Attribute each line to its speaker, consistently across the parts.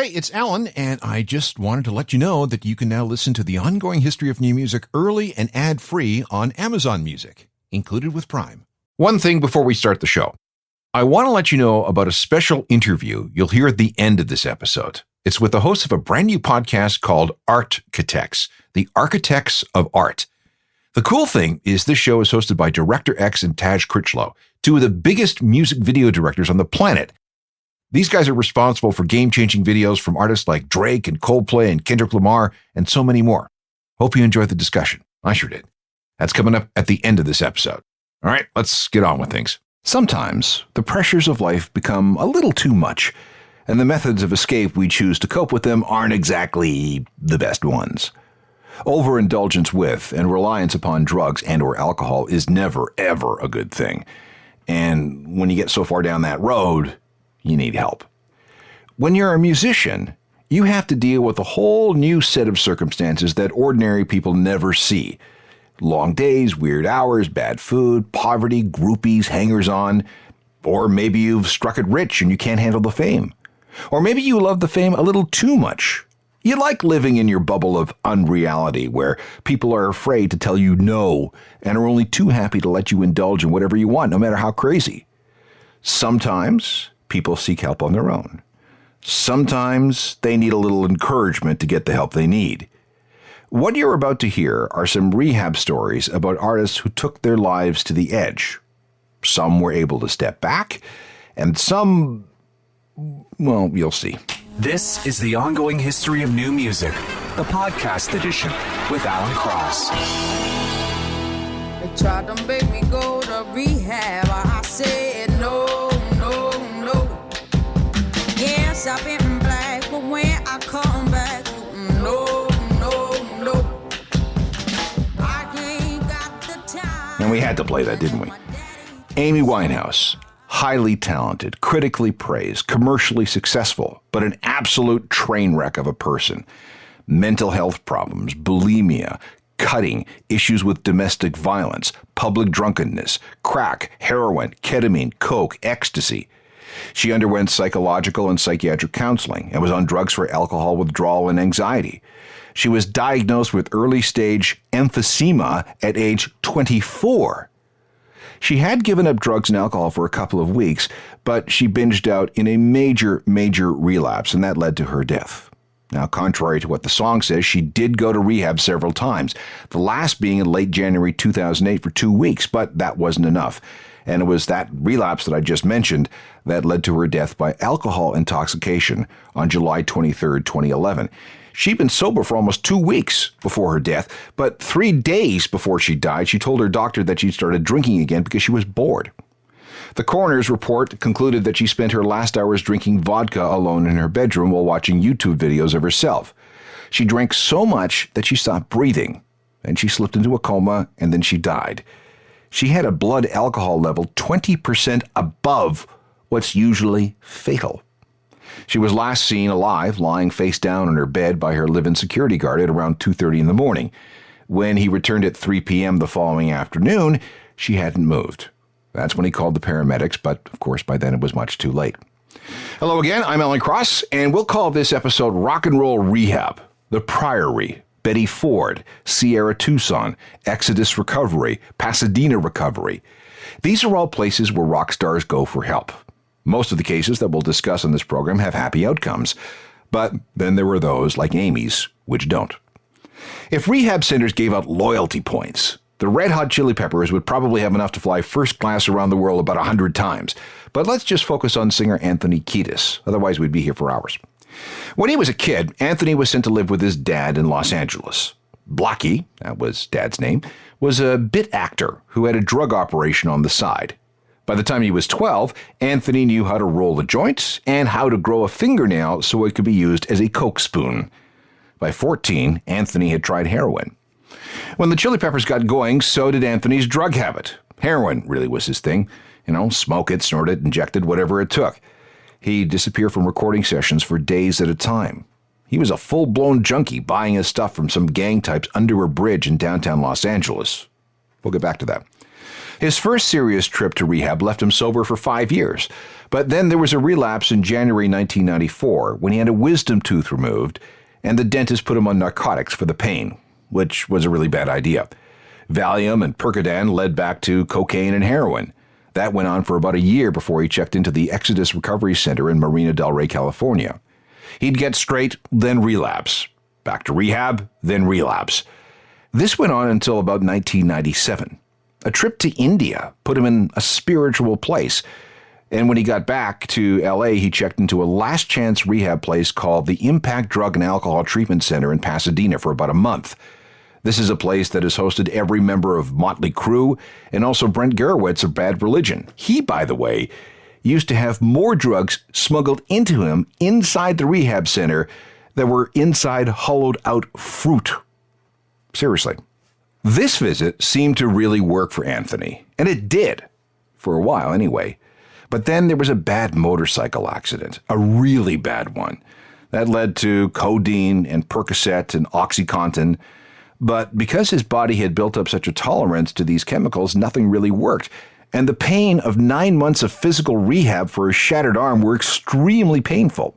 Speaker 1: Hey, it's Alan, and I just wanted to let you know that you can now listen to the ongoing history of new music early and ad-free on Amazon Music, included with Prime. One thing before we start the show. I want to let you know about a special interview you'll hear at the end of this episode. It's with the host of a brand new podcast called Architects, the Architects of Art. The cool thing is this show is hosted by Director X and Taj Critchlow, two of the biggest music video directors on the planet. These guys are responsible for game-changing videos from artists like Drake and Coldplay and Kendrick Lamar and so many more. Hope you enjoyed the discussion. I sure did. That's coming up at the end of this episode. All right, let's get on with things. Sometimes the pressures of life become a little too much, and the methods of escape we choose to cope with them aren't exactly the best ones. Over-indulgence with and reliance upon drugs and or alcohol is never, ever a good thing. And when you get so far down that road, you need help. When you're a musician, you have to deal with a whole new set of circumstances that ordinary people never see. Long days, weird hours, bad food, poverty, groupies, hangers-on. Or maybe you've struck it rich and you can't handle the fame. Or maybe you love the fame a little too much. You like living in your bubble of unreality where people are afraid to tell you no and are only too happy to let you indulge in whatever you want, no matter how crazy. Sometimes people seek help on their own. Sometimes they need a little encouragement to get the help they need. What you're about to hear are some rehab stories about artists who took their lives to the edge. Some were able to step back, and some, well, you'll see.
Speaker 2: This is the ongoing history of new music, the podcast edition with Alan Cross.
Speaker 3: They tried to make me go to rehab. I said no, no, no. Yes, I've been black, but when I come back, no, no, no. I ain't got the time.
Speaker 1: And we had to play that, didn't we? Amy Winehouse, highly talented, critically praised, commercially successful, but an absolute train wreck of a person. Mental health problems, bulimia, cutting, issues with domestic violence, public drunkenness, crack, heroin, ketamine, coke, ecstasy. She underwent psychological and psychiatric counseling and was on drugs for alcohol withdrawal and anxiety. She was diagnosed with early-stage emphysema at age 24. She had given up drugs and alcohol for a couple of weeks, but she binged out in a major, major relapse, and that led to her death. Now, contrary to what the song says, she did go to rehab several times, the last being in late January 2008 for 2 weeks, but that wasn't enough. And it was that relapse that I just mentioned that led to her death by alcohol intoxication on July 23, 2011. She'd been sober for almost 2 weeks before her death, but 3 days before she died, she told her doctor that she'd started drinking again because she was bored. The coroner's report concluded that she spent her last hours drinking vodka alone in her bedroom while watching YouTube videos of herself. She drank so much that she stopped breathing, and she slipped into a coma, and then she died. She had a blood alcohol level 20% above what's usually fatal. She was last seen alive, lying face down in her bed by her live-in security guard at around 2:30 in the morning. When he returned at 3 p.m. the following afternoon, she hadn't moved. That's when he called the paramedics, but of course by then it was much too late. Hello again, I'm Alan Cross, and we'll call this episode RocknRoll Rehab, The Priory, Betty Ford, Sierra Tucson, Exodus Recovery, Pasadena Recovery. These are all places where rock stars go for help. Most of the cases that we'll discuss on this program have happy outcomes, but then there were those, like Amy's, which don't. If rehab centers gave out loyalty points, the Red Hot Chili Peppers would probably have enough to fly first class around the world about 100 times. But let's just focus on singer Anthony Kiedis, otherwise we'd be here for hours. When he was a kid, Anthony was sent to live with his dad in Los Angeles. Blackie, that was Dad's name, was a bit actor who had a drug operation on the side. By the time he was 12, Anthony knew how to roll a joint and how to grow a fingernail so it could be used as a Coke spoon. By 14, Anthony had tried heroin. When the Chili Peppers got going, so did Anthony's drug habit. Heroin really was his thing. Smoke it, snort it, inject it, whatever it took. He'd disappear from recording sessions for days at a time. He was a full-blown junkie buying his stuff from some gang types under a bridge in downtown Los Angeles. We'll get back to that. His first serious trip to rehab left him sober for 5 years, but then there was a relapse in January 1994 when he had a wisdom tooth removed, and the dentist put him on narcotics for the pain, which was a really bad idea. Valium and Percodan led back to cocaine and heroin. That went on for about a year before he checked into the Exodus Recovery Center in Marina del Rey, California. He'd get straight, then relapse. Back to rehab, then relapse. This went on until about 1997. A trip to India put him in a spiritual place. And when he got back to LA, he checked into a last chance rehab place called the Impact Drug and Alcohol Treatment Center in Pasadena for about a month. This is a place that has hosted every member of Motley Crue and also Brent Gurewitz of Bad Religion. He, by the way, used to have more drugs smuggled into him inside the rehab center that were inside hollowed out fruit. Seriously. This visit seemed to really work for Anthony, and it did, for a while anyway. But then there was a bad motorcycle accident, a really bad one, that led to codeine and Percocet and OxyContin. But because his body had built up such a tolerance to these chemicals, nothing really worked. And the pain of 9 months of physical rehab for his shattered arm were extremely painful.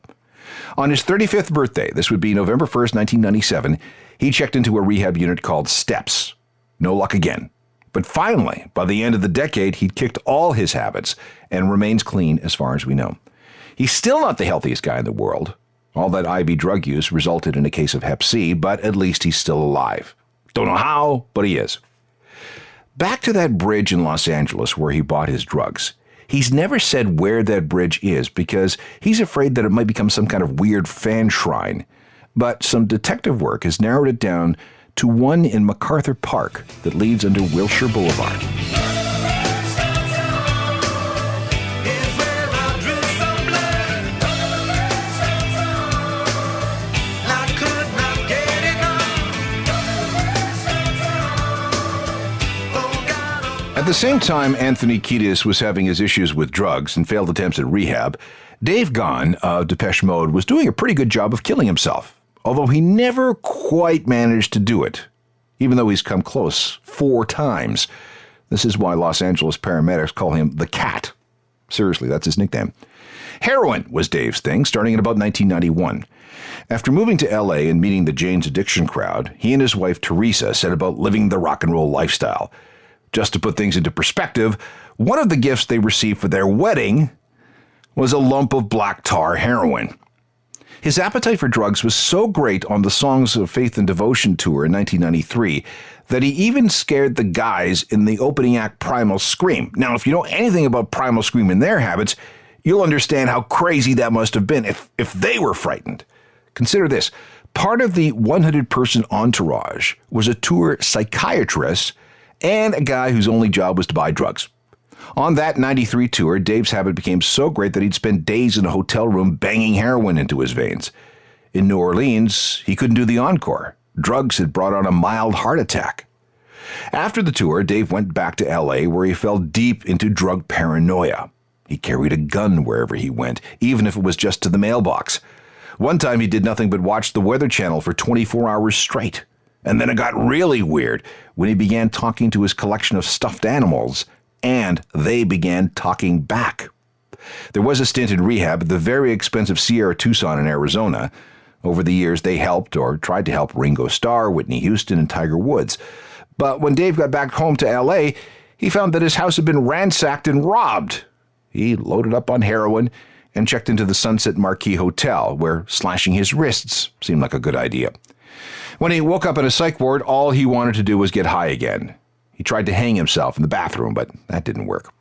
Speaker 1: On his 35th birthday, this would be November 1st, 1997, he checked into a rehab unit called Steps. No luck again. But finally, by the end of the decade, he'd kicked all his habits and remains clean as far as we know. He's still not the healthiest guy in the world. All that IV drug use resulted in a case of Hep C, but at least he's still alive. Don't know how, but he is. Back to that bridge in Los Angeles where he bought his drugs. He's never said where that bridge is because he's afraid that it might become some kind of weird fan shrine. But some detective work has narrowed it down to one in MacArthur Park that leads under Wilshire Boulevard. At the same time Anthony Kiedis was having his issues with drugs and failed attempts at rehab, Dave Gahan of Depeche Mode was doing a pretty good job of killing himself, although he never quite managed to do it, even though he's come close 4 times. This is why Los Angeles paramedics call him the Cat. Seriously, that's his nickname. Heroin was Dave's thing, starting in about 1991. After moving to LA and meeting the Jane's Addiction crowd, he and his wife Teresa set about living the rock and roll lifestyle. Just to put things into perspective, one of the gifts they received for their wedding was a lump of black tar heroin. His appetite for drugs was so great on the Songs of Faith and Devotion tour in 1993 that he even scared the guys in the opening act Primal Scream. Now, if you know anything about Primal Scream and their habits, you'll understand how crazy that must have been if they were frightened. Consider this. Part of the 100-person entourage was a tour psychiatrist and a guy whose only job was to buy drugs. On that 93 tour, Dave's habit became so great that he'd spend days in a hotel room banging heroin into his veins. In New Orleans, he couldn't do the encore. Drugs had brought on a mild heart attack. After the tour, Dave went back to LA where he fell deep into drug paranoia. He carried a gun wherever he went, even if it was just to the mailbox. One time he did nothing but watch the Weather Channel for 24 hours straight. And then it got really weird when he began talking to his collection of stuffed animals, and they began talking back. There was a stint in rehab at the very expensive Sierra Tucson in Arizona. Over the years, they helped or tried to help Ringo Starr, Whitney Houston, and Tiger Woods. But when Dave got back home to L.A., he found that his house had been ransacked and robbed. He loaded up on heroin and checked into the Sunset Marquis Hotel, where slashing his wrists seemed like a good idea. When he woke up in a psych ward, all he wanted to do was get high again. He tried to hang himself in the bathroom, but that didn't work.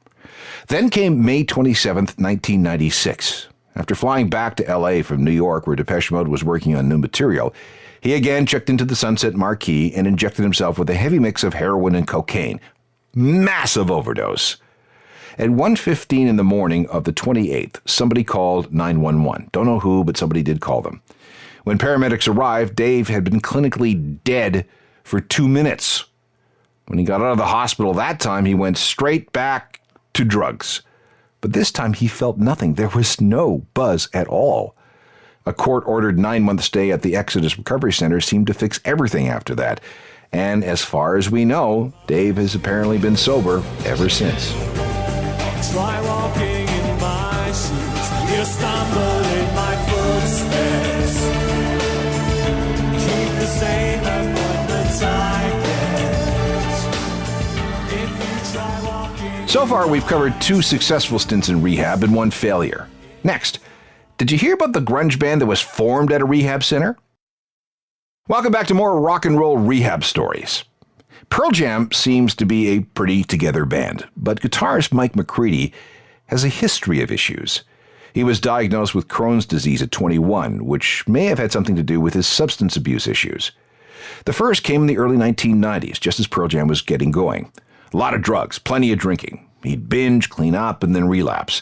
Speaker 1: Then came May 27th, 1996. After flying back to L.A. from New York, where Depeche Mode was working on new material, he again checked into the Sunset Marquis and injected himself with a heavy mix of heroin and cocaine. Massive overdose. At 1:15 in the morning of the 28th, somebody called 911. Don't know who, but somebody did call them. When paramedics arrived, Dave had been clinically dead for 2 minutes. When he got out of the hospital that time, he went straight back to drugs. But this time he felt nothing. There was no buzz at all. A court-ordered 9-month stay at the Exodus Recovery Center seemed to fix everything after that. And as far as we know, Dave has apparently been sober ever since.
Speaker 4: Try walking in my shoes, you'll stumble in my footsteps. Keep the same appointments I get. If you try walking.
Speaker 1: So far, we've covered 2 successful stints in rehab and 1 failure. Next, did you hear about the grunge band that was formed at a rehab center? Welcome back to more rock and roll rehab stories. Pearl Jam seems to be a pretty together band, but guitarist Mike McCready has a history of issues. He was diagnosed with Crohn's disease at 21, which may have had something to do with his substance abuse issues. The first came in the early 1990s, just as Pearl Jam was getting going. A lot of drugs, plenty of drinking. He'd binge, clean up, and then relapse.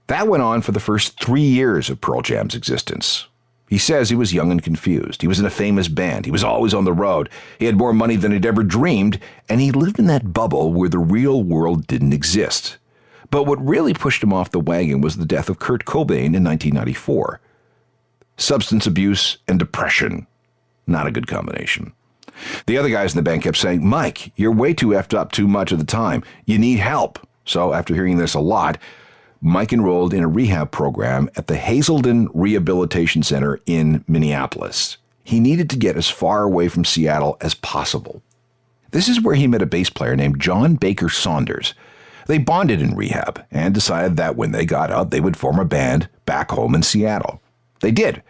Speaker 1: That went on for the first 3 years of Pearl Jam's existence. He says he was young and confused. He was in a famous band. He was always on the road. He had more money than he'd ever dreamed, and he lived in that bubble where the real world didn't exist. But what really pushed him off the wagon was the death of Kurt Cobain in 1994. Substance abuse and depression. Not a good combination. The other guys in the band kept saying, "Mike, you're way too effed up too much of the time. You need help." So after hearing this a lot, Mike enrolled in a rehab program at the Hazelden Rehabilitation Center in Minneapolis. He needed to get as far away from Seattle as possible. This is where he met a bass player named John Baker Saunders. They bonded in rehab and decided that when they got out, they would form a band back home in Seattle. They did.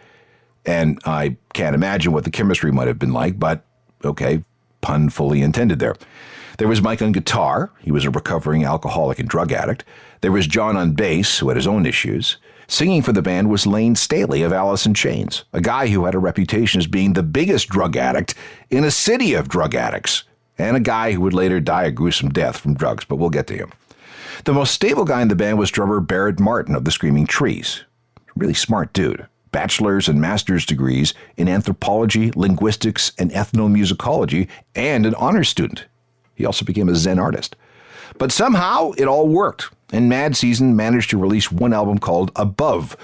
Speaker 1: And I can't imagine what the chemistry might have been like, but okay, pun fully intended there. There was Mike on guitar. He was a recovering alcoholic and drug addict. There was John on bass, who had his own issues. Singing for the band was Lane Staley of Alice in Chains, a guy who had a reputation as being the biggest drug addict in a city of drug addicts, and a guy who would later die a gruesome death from drugs, but we'll get to him. The most stable guy in the band was drummer Barrett Martin of the Screaming Trees. Really smart dude. Bachelor's and master's degrees in anthropology, linguistics, and ethnomusicology, and an honors student. He also became a Zen artist. But somehow it all worked, and Mad Season managed to release one album called Above,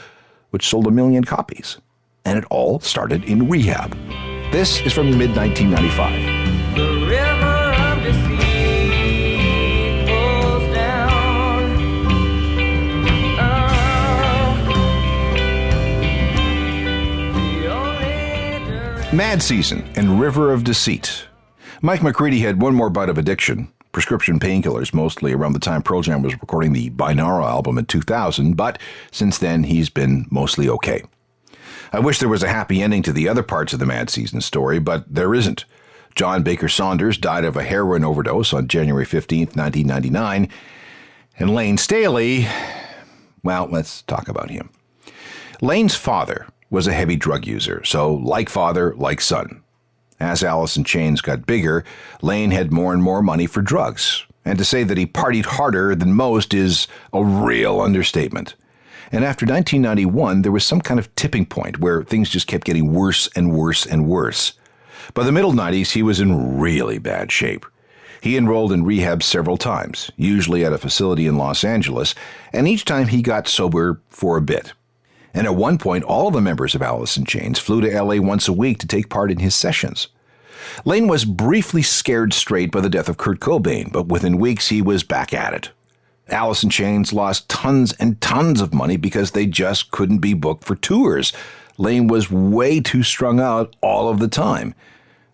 Speaker 1: which sold 1 million copies. And it all started in rehab. This is from mid-1995.
Speaker 3: The river of deceit pulls down.
Speaker 1: Mad Season and River of Deceit. Mike McCready had one more bout of addiction, prescription painkillers, mostly around the time Pearl Jam was recording the Binaural album in 2000, but since then he's been mostly okay. I wish there was a happy ending to the other parts of the Mad Season story, but there isn't. John Baker Saunders died of a heroin overdose on January 15th, 1999, and Lane Staley, well, let's talk about him. Lane's father was a heavy drug user, so like father, like son. As Alice in Chains got bigger, Lane had more and more money for drugs. And to say that he partied harder than most is a real understatement. And after 1991, there was some kind of tipping point where things just kept getting worse and worse and worse. By the middle 90s, he was in really bad shape. He enrolled in rehab several times, usually at a facility in Los Angeles, and each time he got sober for a bit. And at one point, all the members of Alice in Chains flew to LA once a week to take part in his sessions. Lane was briefly scared straight by the death of Kurt Cobain, but within weeks he was back at it. Alice in Chains lost tons and tons of money because they just couldn't be booked for tours. Lane was way too strung out all of the time.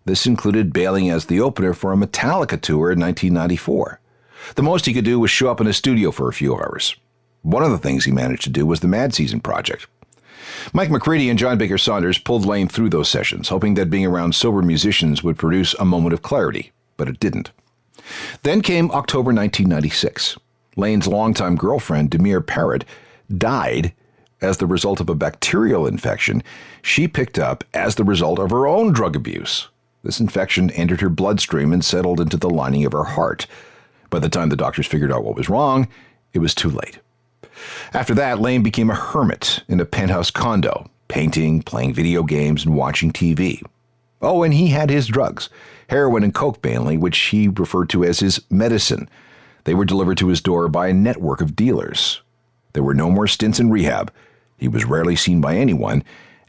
Speaker 1: This included bailing as the opener for a Metallica tour in 1994. The most he could do was show up in a studio for a few hours. One of the things he managed to do was the Mad Season project. Mike McCready and John Baker Saunders pulled Lane through those sessions, hoping that being around sober musicians would produce a moment of clarity, but it didn't. Then came October 1996. Lane's longtime girlfriend, Demir Parrott, died as the result of a bacterial infection she picked up as the result of her own drug abuse. This infection entered her bloodstream and settled into the lining of her heart. By the time the doctors figured out what was wrong, it was too late. After that, Lane became a hermit in a penthouse condo, painting, playing video games, and watching TV. Oh, and he had his drugs, heroin and coke mainly, which he referred to as his medicine. They were delivered to his door by a network of dealers. There were no more stints in rehab. He was rarely seen by anyone,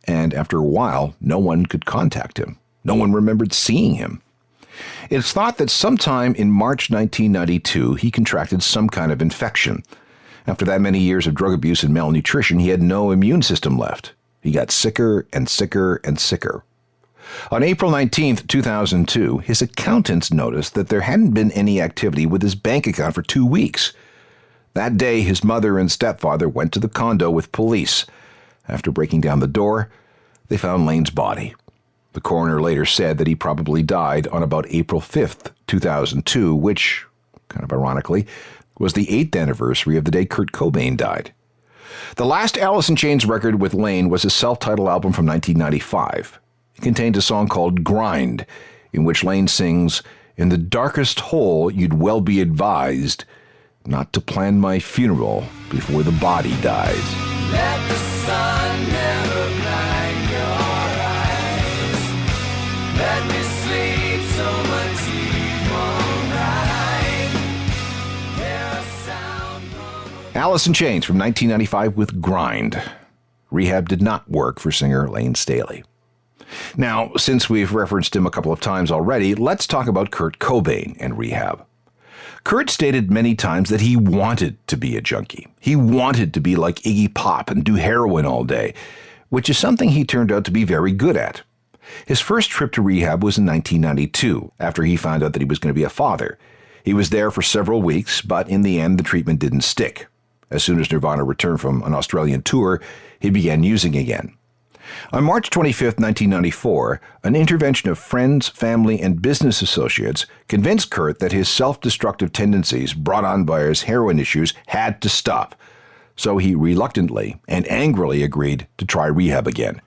Speaker 1: and after a while, no one could contact him. No one remembered seeing him. It's thought that sometime in March 1992, he contracted some kind of infection. After that many years of drug abuse and malnutrition, he had no immune system left. He got sicker and sicker and sicker. On April 19, 2002, his accountants noticed that there hadn't been any activity with his bank account for 2 weeks. That day, his mother and stepfather went to the condo with police. After breaking down the door, they found Lane's body. The coroner later said that he probably died on about April 5th, 2002, which, kind of ironically, was the 8th anniversary of the day Kurt Cobain died. The last Alice in Chains record with Lane was his self-titled album from 1995. It contained a song called Grind, in which Lane sings, "In the darkest hole you'd well be advised not to plan my funeral before the body dies."
Speaker 4: Let the sun never blind your eyes. Let me sleep so much deep all night. Hear a sound from
Speaker 1: Alice in Chains from 1995 with Grind. Rehab did not work for singer Lane Staley. Now, since we've referenced him a couple of times already, let's talk about Kurt Cobain and rehab. Kurt stated many times that he wanted to be a junkie. He wanted to be like Iggy Pop and do heroin all day, which is something he turned out to be very good at. His first trip to rehab was in 1992, after he found out that he was going to be a father. He was there for several weeks, but in the end, the treatment didn't stick. As soon as Nirvana returned from an Australian tour, he began using again. On March 25, 1994, an intervention of friends, family, and business associates convinced Kurt that his self-destructive tendencies brought on by his heroin issues had to stop. So he reluctantly and angrily agreed to try rehab again.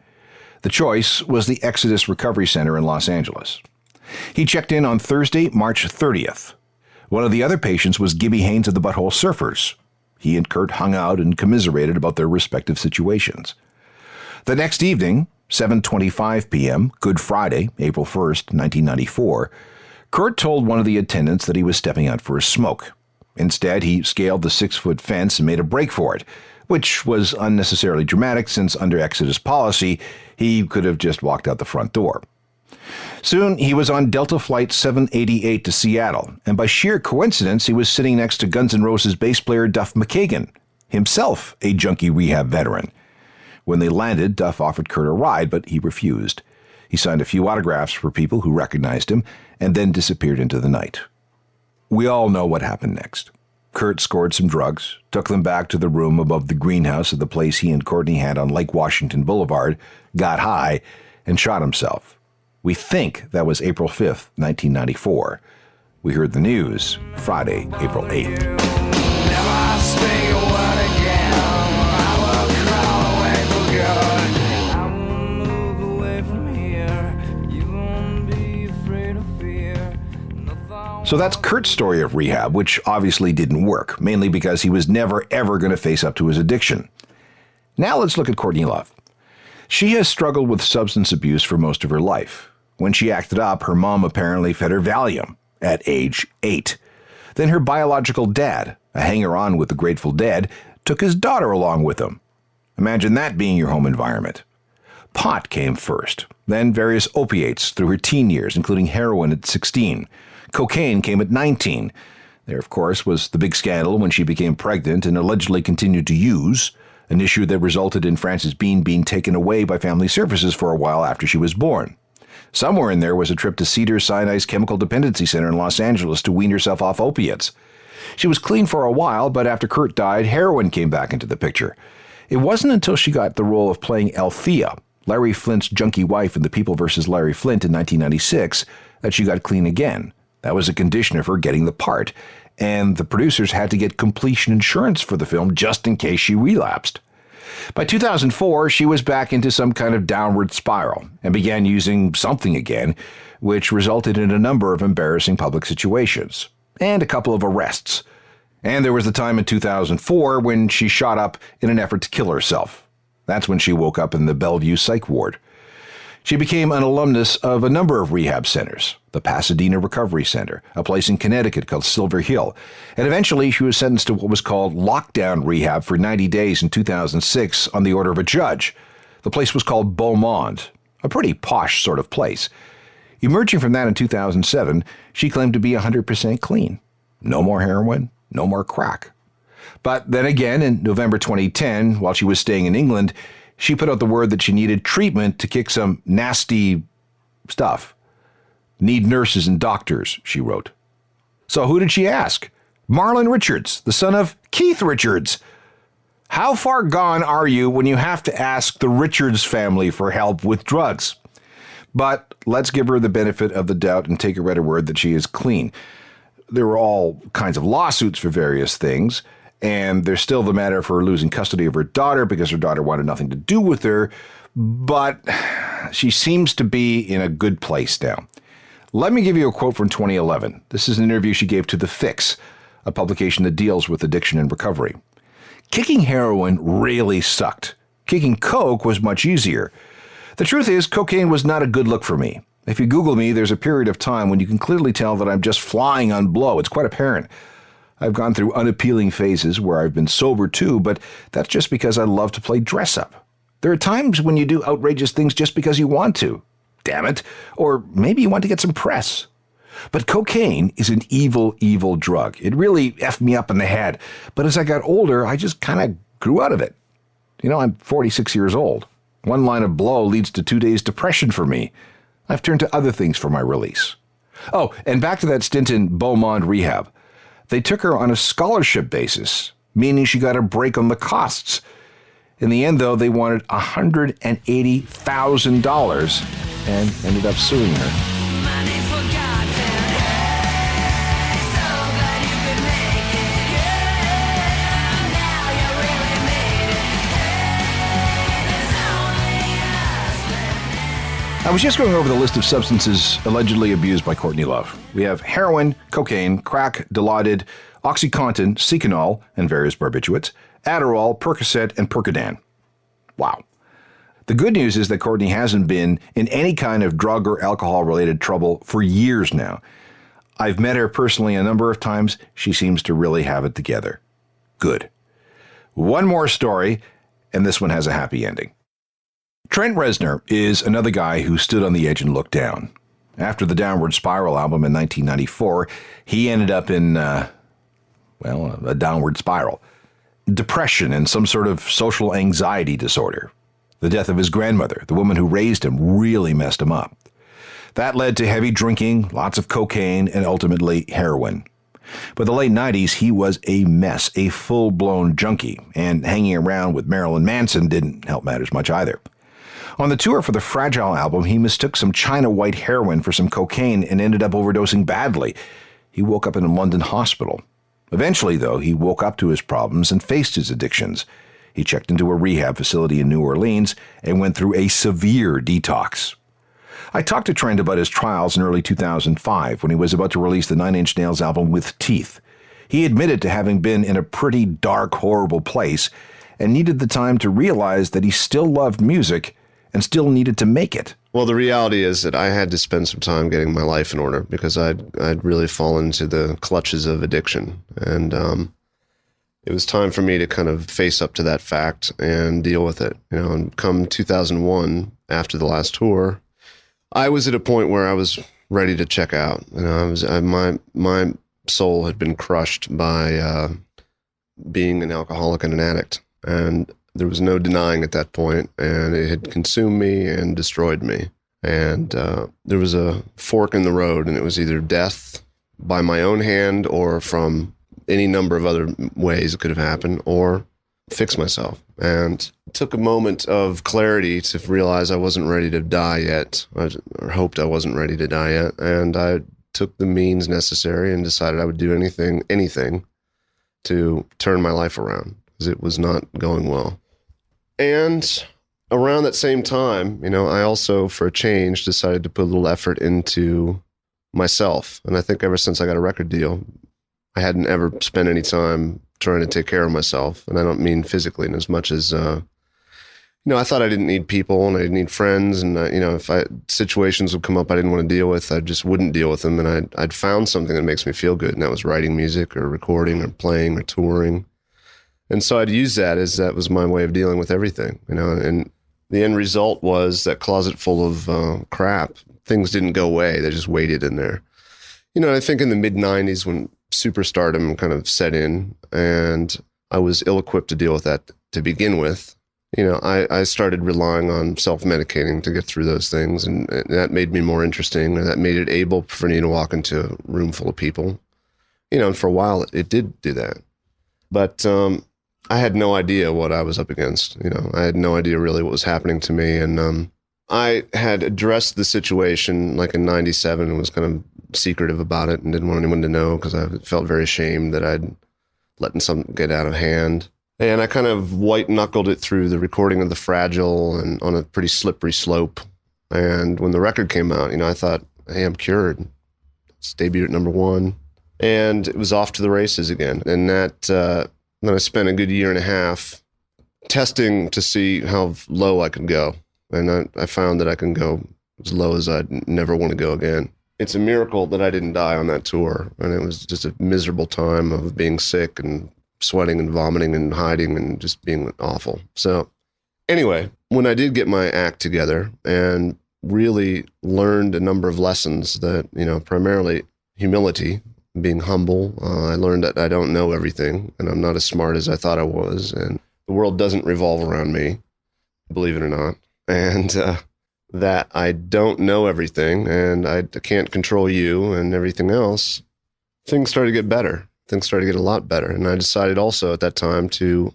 Speaker 1: The choice was the Exodus Recovery Center in Los Angeles. He checked in on Thursday, March 30th. One of the other patients was Gibby Haynes of the Butthole Surfers. He and Kurt hung out and commiserated about their respective situations. The next evening, 7:25 p.m., Good Friday, April 1st, 1994, Kurt told one of the attendants that he was stepping out for a smoke. Instead, he scaled the 6-foot fence and made a break for it, which was unnecessarily dramatic since under Exodus policy, he could have just walked out the front door. Soon, he was on Delta Flight 788 to Seattle, and by sheer coincidence, he was sitting next to Guns N' Roses bass player Duff McKagan, himself a junkie rehab veteran. When they landed, Duff offered Kurt a ride, but he refused. He signed a few autographs for people who recognized him, and then disappeared into the night. We all know what happened next. Kurt scored some drugs, took them back to the room above the greenhouse of the place he and Courtney had on Lake Washington Boulevard, got high, and shot himself. We think that was April 5th, 1994. We heard the news Friday, April 8th.
Speaker 4: Never speak a word again. I will crawl away for good. I won't move away from here. You won't be afraid of fear.
Speaker 1: So that's Kurt's story of rehab, which obviously didn't work, mainly because he was never ever going to face up to his addiction. Now let's look at Courtney Love. She has struggled with substance abuse for most of her life. When she acted up, her mom apparently fed her Valium at age 8. Then her biological dad, a hanger-on with the Grateful Dead, took his daughter along with him. Imagine that being your home environment. Pot came first, then various opiates through her teen years, including heroin at 16. Cocaine came at 19. There, of course, was the big scandal when she became pregnant and allegedly continued to use, an issue that resulted in Frances Bean being taken away by family services for a while after she was born. Somewhere in there was a trip to Cedars-Sinai's Chemical Dependency Center in Los Angeles to wean herself off opiates. She was clean for a while, but after Kurt died, heroin came back into the picture. It wasn't until she got the role of playing Althea, Larry Flint's junkie wife in The People vs. Larry Flint in 1996, that she got clean again. That was a condition of her getting the part, and the producers had to get completion insurance for the film just in case she relapsed. By 2004, she was back into some kind of downward spiral and began using something again, which resulted in a number of embarrassing public situations and a couple of arrests. And there was the time in 2004 when she shot up in an effort to kill herself. That's when she woke up in the Bellevue psych ward. She became an alumnus of a number of rehab centers, the Pasadena Recovery Center, a place in Connecticut called Silver Hill, and eventually she was sentenced to what was called lockdown rehab for 90 days in 2006 on the order of a judge. The place was called Beaumont, a pretty posh sort of place. Emerging from that in 2007, she claimed to be 100% clean. No more heroin, no more crack. But then again, in November 2010, while she was staying in England, she put out the word that she needed treatment to kick some nasty stuff. Need nurses and doctors, she wrote. So who did she ask? Marlon Richards, the son of Keith Richards. How far gone are you when you have to ask the Richards family for help with drugs? But let's give her the benefit of the doubt and take her at her word that she is clean. There were all kinds of lawsuits for various things, and there's still the matter of her losing custody of her daughter because her daughter wanted nothing to do with her, but she seems to be in a good place now. Let me give you a quote from 2011. This is an interview she gave to The Fix, a publication that deals with addiction and recovery. Kicking heroin really sucked. Kicking coke was much easier. The truth is, cocaine was not a good look for me. If you Google me, there's a period of time when you can clearly tell that I'm just flying on blow. It's quite apparent. I've gone through unappealing phases where I've been sober too, but that's just because I love to play dress up. There are times when you do outrageous things just because you want to. Damn it. Or maybe you want to get some press. But cocaine is an evil, evil drug. It really effed me up in the head. But as I got older, I just kind of grew out of it. You know, I'm 46 years old. One line of blow leads to 2 days depression for me. I've turned to other things for my release. Oh, and back to that stint in Beaumont Rehab. They took her on a scholarship basis, meaning she got a break on the costs. In the end, though, they wanted $180,000 and ended up suing her. I was just going over the list of substances allegedly abused by Courtney Love. We have heroin, cocaine, crack, Dilaudid, OxyContin, Seconal, and various barbiturates, Adderall, Percocet, and Percodan. Wow. The good news is that Courtney hasn't been in any kind of drug or alcohol-related trouble for years now. I've met her personally a number of times. She seems to really have it together. Good. One more story, and this one has a happy ending. Trent Reznor is another guy who stood on the edge and looked down. After the Downward Spiral album in 1994, he ended up in, a downward spiral. Depression and some sort of social anxiety disorder. The death of his grandmother, the woman who raised him, really messed him up. That led to heavy drinking, lots of cocaine, and ultimately heroin. By the late 90s, he was a mess, a full-blown junkie, and hanging around with Marilyn Manson didn't help matters much either. On the tour for the Fragile album, he mistook some China white heroin for some cocaine and ended up overdosing badly. He woke up in a London hospital. Eventually, though, he woke up to his problems and faced his addictions. He checked into a rehab facility in New Orleans and went through a severe detox. I talked to Trent about his trials in early 2005 when he was about to release the Nine Inch Nails album With Teeth. He admitted to having been in a pretty dark, horrible place and needed the time to realize that he still loved music and still needed to make it.
Speaker 5: Well, the reality is that I had to spend some time getting my life in order because I'd really fallen into the clutches of addiction. And it was time for me to kind of face up to that fact and deal with it. You know, and come 2001, after the last tour, I was at a point where I was ready to check out. You know, my soul had been crushed by being an alcoholic and an addict. And there was no denying at that point, and it had consumed me and destroyed me. And there was a fork in the road, and it was either death by my own hand or from any number of other ways it could have happened, or fix myself. And it took a moment of clarity to realize I wasn't ready to die yet, or hoped I wasn't ready to die yet. And I took the means necessary and decided I would do anything to turn my life around, because it was not going well. And around that same time, you know, I also, for a change, decided to put a little effort into myself. And I think ever since I got a record deal, I hadn't ever spent any time trying to take care of myself. And I don't mean physically, as much as, I thought I didn't need people and I didn't need friends. And, if situations would come up I didn't want to deal with, I just wouldn't deal with them. And I'd found something that makes me feel good. And that was writing music or recording or playing or touring. And so I'd use that was my way of dealing with everything, and the end result was that closet full of crap things didn't go away. They just waited in there. And I think in the mid-'90s when superstardom kind of set in and I was ill-equipped to deal with that to begin with, I started relying on self-medicating to get through those things, and that made me more interesting, and that made it able for me to walk into a room full of people. And for a while it did do that. But I had no idea what I was up against. I had no idea really what was happening to me, and I had addressed the situation like in 97 and was kind of secretive about it and didn't want anyone to know because I felt very ashamed that I'd letting something get out of hand. And I kind of white-knuckled it through the recording of The Fragile and on a pretty slippery slope. And when the record came out, I thought, hey, I'm cured. It's debuted at #1. And it was off to the races again. And then I spent a good year and a half testing to see how low I could go. And I found that I can go as low as I'd never want to go again. It's a miracle that I didn't die on that tour. And it was just a miserable time of being sick and sweating and vomiting and hiding and just being awful. So anyway, when I did get my act together and really learned a number of lessons that, primarily humility, being humble, I learned that I don't know everything and I'm not as smart as I thought I was. And the world doesn't revolve around me, believe it or not. And that I don't know everything and I can't control you and everything else, things started to get better. Things started to get a lot better. And I decided also at that time to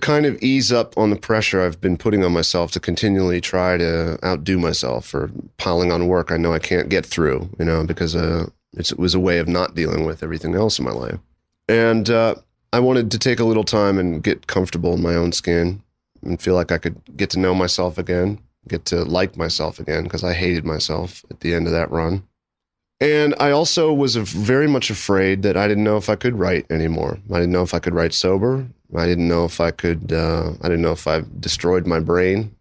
Speaker 5: kind of ease up on the pressure I've been putting on myself to continually try to outdo myself or piling on work I know I can't get through, because it was a way of not dealing with everything else in my life. And I wanted to take a little time and get comfortable in my own skin and feel like I could get to know myself again, get to like myself again, because I hated myself at the end of that run. And I also was very much afraid that I didn't know if I could write anymore. I didn't know if I could write sober. I didn't know if I could, I didn't know if I destroyed my brain.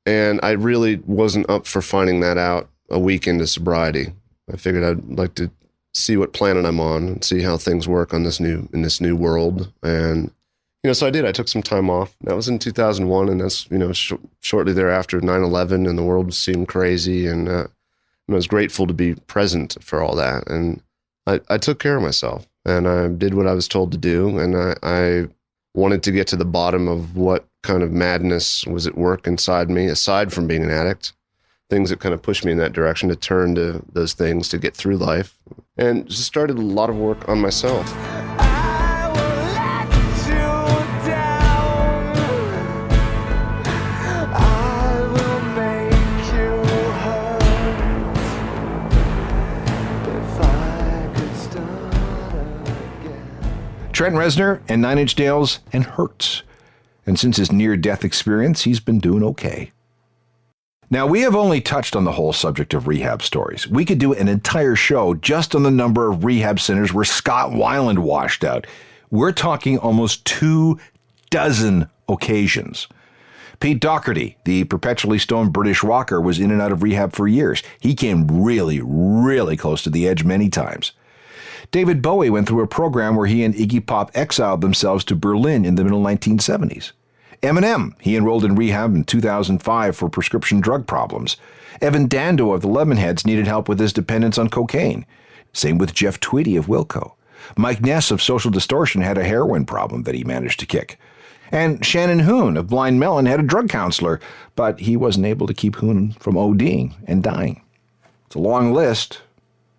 Speaker 5: And I really wasn't up for finding that out a week into sobriety. I figured I'd like to see what planet I'm on and see how things work on in this new world. And, so I did. I took some time off. That was in 2001. And that's, shortly thereafter, 9/11, and the world seemed crazy. And I was grateful to be present for all that. And I took care of myself and I did what I was told to do. And I wanted to get to the bottom of what kind of madness was at work inside me, aside from being an addict, things that kind of pushed me in that direction to turn to those things to get through life, and just started a lot of work on myself.
Speaker 1: Trent Reznor and 9 Inch Nails and Hurts. And since his near-death experience, he's been doing okay. Now, we have only touched on the whole subject of rehab stories. We could do an entire show just on the number of rehab centers where Scott Weiland washed out. We're talking almost 24 occasions. Pete Doherty, the perpetually stoned British rocker, was in and out of rehab for years. He came really, really close to the edge many times. David Bowie went through a program where he and Iggy Pop exiled themselves to Berlin in the middle 1970s. Eminem, he enrolled in rehab in 2005 for prescription drug problems. Evan Dando of the Lemonheads needed help with his dependence on cocaine. Same with Jeff Tweedy of Wilco. Mike Ness of Social Distortion had a heroin problem that he managed to kick. And Shannon Hoon of Blind Melon had a drug counselor, but he wasn't able to keep Hoon from ODing and dying. It's a long list,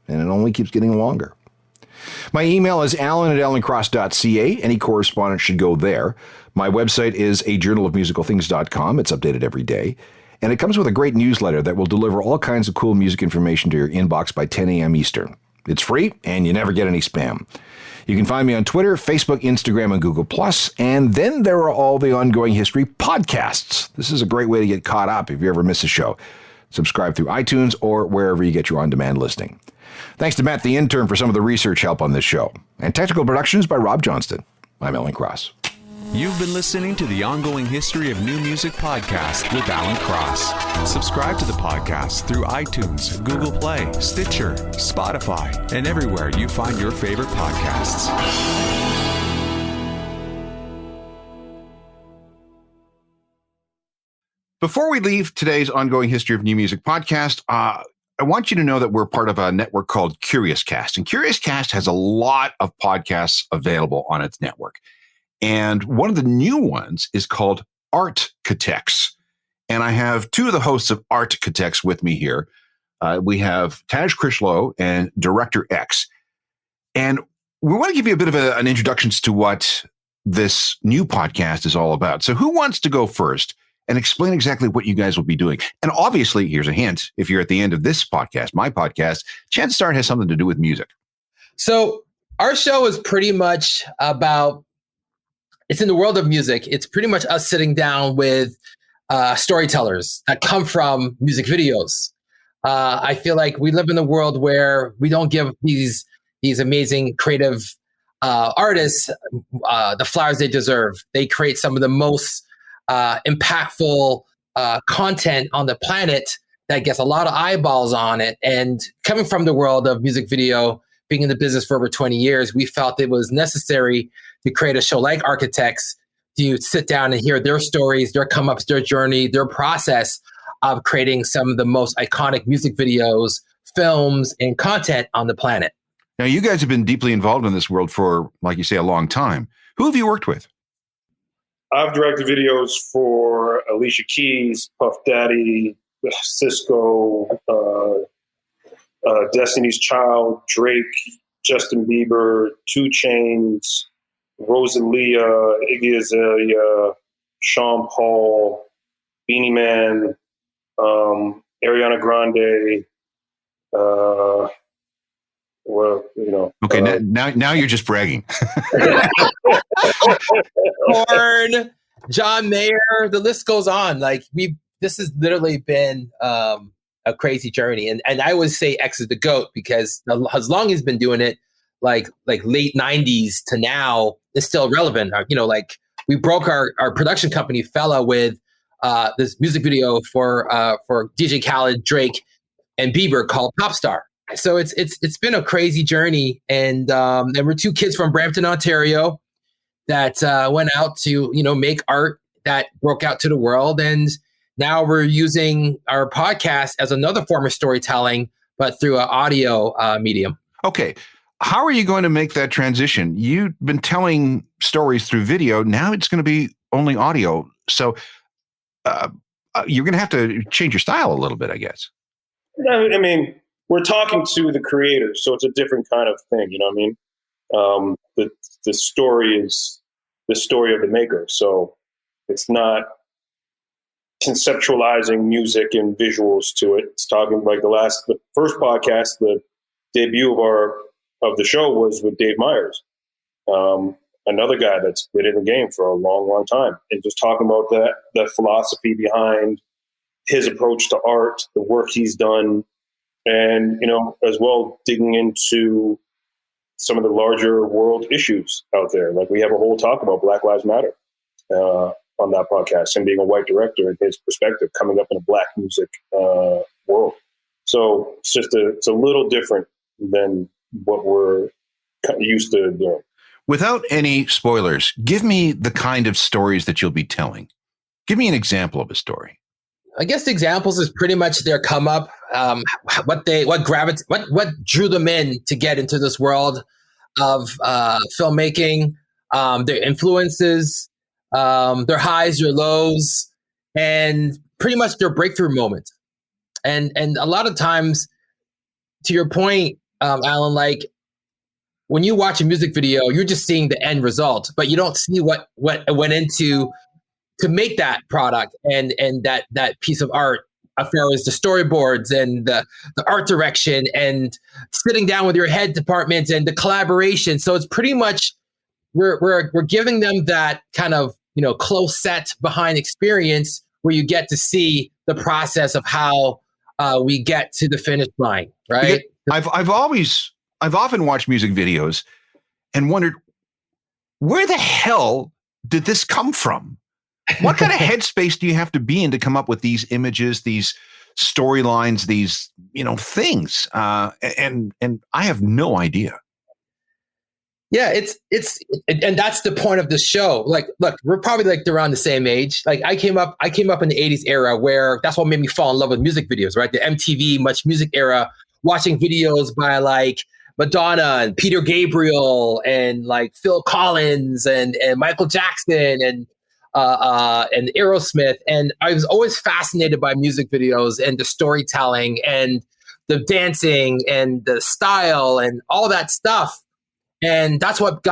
Speaker 1: and it only keeps getting longer. My email is alan@alancross.ca. Any correspondence should go there. My website is ajournalofmusicalthings.com. It's updated every day. And it comes with a great newsletter that will deliver all kinds of cool music information to your inbox by 10 a.m. Eastern. It's free, and you never get any spam. You can find me on Twitter, Facebook, Instagram, and Google+. And then there are all the Ongoing History podcasts. This is a great way to get caught up if you ever miss a show. Subscribe through iTunes or wherever you get your on-demand listening. Thanks to Matt the intern for some of the research help on this show. And technical production is by Rob Johnston. I'm Alan Cross.
Speaker 2: You've been listening to the Ongoing History of New Music podcast with Alan Cross. Subscribe to the podcast through iTunes, Google Play, Stitcher, Spotify, and everywhere you find your favorite podcasts.
Speaker 1: Before we leave today's Ongoing History of New Music podcast, I want you to know that we're part of a network called CuriousCast, and CuriousCast has a lot of podcasts available on its network. And one of the new ones is called Artcatechs. And I have two of the hosts of Artcatechs with me here. We have Taj Krishlow and Director X. And we want to give you a bit of an introduction to what this new podcast is all about. So who wants to go first and explain exactly what you guys will be doing? And obviously, here's a hint. If you're at the end of this podcast, my podcast, Chance Start has something to do with music.
Speaker 6: So our show is pretty much about, it's in the world of music. It's pretty much us sitting down with storytellers that come from music videos. I feel like we live in a world where we don't give these amazing creative artists the flowers they deserve. They create some of the most impactful content on the planet that gets a lot of eyeballs on it. And coming from the world of music video, being in the business for over 20 years, we felt it was necessary to create a show like Architects, to sit down and hear their stories, their come-ups, their journey, their process of creating some of the most iconic music videos, films, and content on the planet.
Speaker 1: Now, you guys have been deeply involved in this world for, like you say, a long time. Who have you worked with?
Speaker 7: I've directed videos for Alicia Keys, Puff Daddy, Cisco, Destiny's Child, Drake, Justin Bieber, 2 Chainz, Rosalia, Iggy Azalea, Sean Paul, Beanie Man, Ariana Grande.
Speaker 1: Okay, now you're just bragging.
Speaker 6: Korn, John Mayer, the list goes on. Like this has literally been a crazy journey, and I always say X is the GOAT because as long as he's been doing it, like late 90s to now, it's still relevant. Like we broke our production company Fella with this music video for DJ Khaled, Drake, and Bieber called Popstar. So it's been a crazy journey, and we're 2 kids from Brampton, Ontario, that went out to make art that broke out to the world, and now we're using our podcast as another form of storytelling, but through an audio medium.
Speaker 1: Okay. How are you going to make that transition? You've been telling stories through video. Now it's going to be only audio. So you're going to have to change your style a little bit, I guess.
Speaker 7: I mean, we're talking to the creators, so it's a different kind of thing. You know what I mean? The story is the story of the maker. So it's not conceptualizing music and visuals to it. It's talking like the first podcast, the debut of the show was with Dave Myers, another guy that's been in the game for a long, long time, and just talking about the philosophy behind his approach to art, the work he's done, and as well digging into some of the larger world issues out there. Like we have a whole talk about Black Lives Matter on that podcast, and being a white director and his perspective coming up in a Black music world. So it's a little different than what we're used to doing.
Speaker 1: Without any spoilers, give me the kind of stories that you'll be telling. Give me an example of a story.
Speaker 6: I guess the examples is pretty much their come up, what drew them in to get into this world of filmmaking, their influences, their highs, their lows, and pretty much their breakthrough moments. And a lot of times, to your point, Alan, like when you watch a music video, you're just seeing the end result, but you don't see what went into to make that product and that piece of art, as far as the storyboards and the art direction and sitting down with your head department and the collaboration. So it's pretty much we're giving them that kind of close set behind experience where you get to see the process of how we get to the finish line, right?
Speaker 1: I've often watched music videos and wondered, where the hell did this come from? What kind of headspace do you have to be in to come up with these images, these storylines, these things? And I have no idea.
Speaker 6: Yeah, and that's the point of the show. Like, look, we're probably like around the same age. Like, I came up in the '80s era where that's what made me fall in love with music videos, right? The MTV Much Music era, watching videos by like Madonna and Peter Gabriel and like Phil Collins and Michael Jackson and Aerosmith. And I was always fascinated by music videos and the storytelling and the dancing and the style and all that stuff. And that's what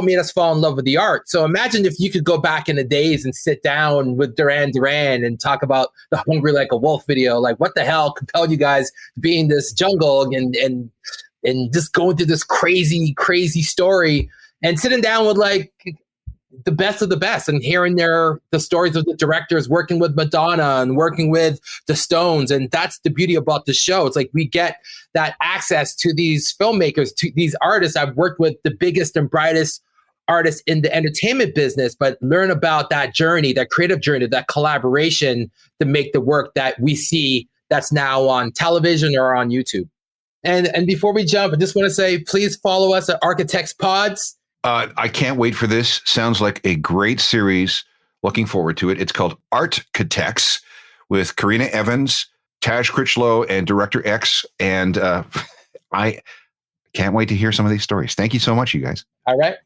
Speaker 6: made us fall in love with the art. So imagine if you could go back in the days and sit down with Duran Duran and talk about the Hungry Like a Wolf video. Like, what the hell compelled you guys to be in this jungle and just going through this crazy story, and sitting down with like the best of the best and hearing the stories of the directors working with Madonna and working with the Stones. And that's the beauty about the show. It's like we get that access to these filmmakers, to these artists. I've worked with the biggest and brightest artists in the entertainment business, but learn about that journey, that creative journey, that collaboration to make the work that we see that's now on television or on YouTube. And before we jump, I just want to say, please follow us at Architects Pods.
Speaker 1: I can't wait for this. Sounds like a great series. Looking forward to it. It's called Architects with Karina Evans, Taj Critchlow, and Director X. And I can't wait to hear some of these stories. Thank you so much, you guys.
Speaker 6: All right.